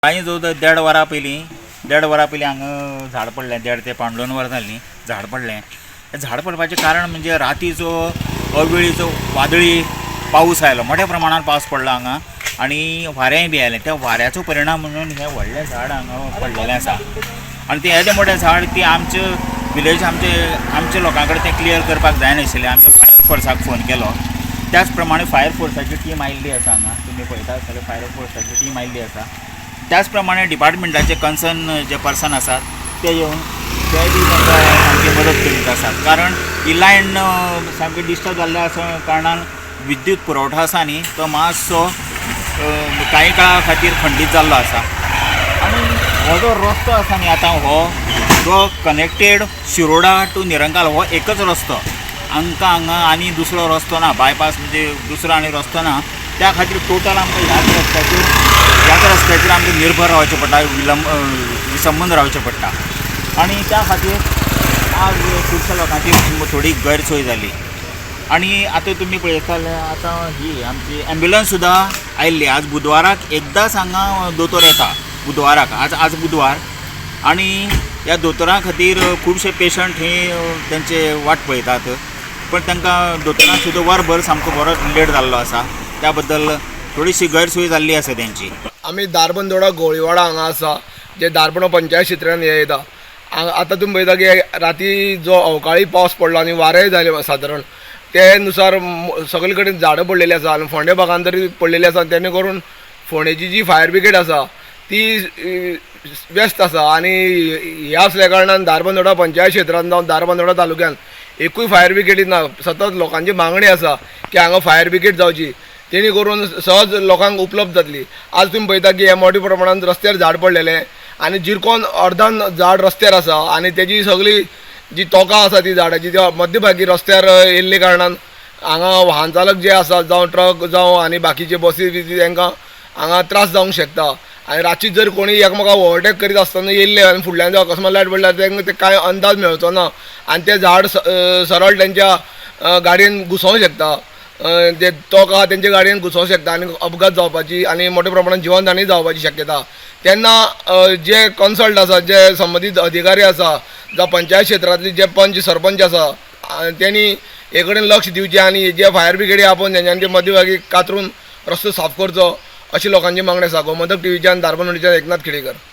काही जो 1.5 वरां पयलीं हांगा झाड पडलें 1.5 ते 2 वरां जालीं झाड पडलें. हें झाड पडपाचें कारण म्हणजे रातीचो अवेळीचो वादळी पावस आयलो, मोठ्या प्रमाणात पावस पडलो हांगा आनी वारेंय बी आयलें. त्या वाऱ्याचो परिणाम म्हणून हें व्हडलें झाड हांगा पडलेलें आसा. आनी तें येदें मोठें झाड ती आमचे विलेज आमच्या लोकां कडेन तें क्लियर करपाक जायनाशिल्लें. आमी फायर फोर्साक फोन केलो. त्याच प्रमाणे फायर फोर्साची टीम आयिल्ली आसा हांगा. तुमी पळयता आसतलें फायर फोर्साची टीम आयिल्ली आसा. त्याच प्रमाणे डिपार्टमेंटाचे कन्सर्न जे पर्सन आसात ते येवन ते बी तांकां सामकी मदत करीत आसात. कारण ही लायन सामकी डिस्टर्ब जाल्ल्या आसा कारणान विद्युत पुरवठो आसा न्ही तो मातसो कांय काळा खातीर खंडीत जाल्लो आसा. आनी हो जो रस्तो आसा न्ही आतां हो जो कनेक्टेड शिरोडा टू निरंकाल हो एकच रस्तो. आमकां हांगा आनी दुसरो रस्तो ना, बायपास म्हणजे दुसरो आनी रस्तो ना. त्या खातीर टोटल आमकां ह्याच रस्त्याचेर आमकां निर्भर रावचें पडटा, विसंबंद रावचें पडटा. आनी त्या खातीर आज खुबश्या लोकांची थोडी गैरसोय जाली. आनी आतां तुमी पळयता जाल्यार आतां ही आमची एम्ब्युलन्स सुद्दां आयिल्ली. आज बुधवाराक एकदांच हांगा दोतोर येता, बुधवाराक. आज बुधवार आनी ह्या दोतोरां खातीर खुबशे पेशंट हे तेंचे वाट पळयतात. पण तांकां दोतोरांक सुद्दां वरभर सामको बरो लेट जाल्लो आसा. त्या बद्दल थोडीशी गैरसोय जाल्ली आसा तेंची. आमी दारबंदोडा गोळीवाडा हांगा आसा, जे दारबंदो पंचायत क्षेत्रांत हे येता. आतां तुमी पळयता की राती जो अवकाळी पावस पडलो आनी वारेय जाले सादारण, ते नुसार सगळे कडेन झाडां पडलेलीं आसा आनी फोंडे भागांत तरी पडलेलीं आसा. तेणे करून फोंडेची जी फायर ब्रिगेड आसा ती व्यस्त आसा. आनी हे असल्या कारणान दारबंदोडा पंचायत क्षेत्रांत जावं दारबंदोडा तालुक्यात एकूय फायर ब्रिगेडी ना. सतत लोकांची मागणी आसा की हांगा फायर ब्रिगेड जावची, तेणी करून सहज लोकांक उपलब्ध जातली. आज तुमी पळयता की हे मोठ्या प्रमाणांत रस्त्यार झाड पडलेले आनी जिरकोन अर्धान झाड रस्त्यार आसा आनी तेजी सगळी जी तोकां आसा ती झाडाची त्या मध्यभागी रस्त्यार येयल्ले कारणान हांगा वाहन चालक जे आसा जावं ट्रक जावं आनी बाकीचे बसी बिसी तांकां हांगा त्रास जावंक शकता. आनी रातची जर कोणी एकमेकाक ओवरटेक करीत आसतना येयल्ले आनी फुडल्यान जर अकस्मात लायट पडल्यार तांकां ते कांय अंदाज मेळचो ना आनी ते झाड सरळ तेंच्या गाडयेन घुसोवंक शकता. ते तोक आहा तेंच्या गाडयेन घुसोवंक शकता आनी अपघात जावपाची आनी मोठ्या प्रमाणांत जिवनहानी जावपाची शक्यता. तेन्ना जे कन्सल्ट आसा, जे संबंदीत अधिकारी आसा जावं पंचायत क्षेत्रांतले जे पंच सरपंच आसा तेणी हे कडेन लक्ष दिवचें आनी जे फायर ब्रिगेडी आपोवन तेंच्यांनी मध्यभागी कातरून रस्तो साफ करचो अशी लोकांची मागणी आसा. गोमंतक टीव्हीच्यान दारबंदोडीच्यान एकनाथ खेडेकर.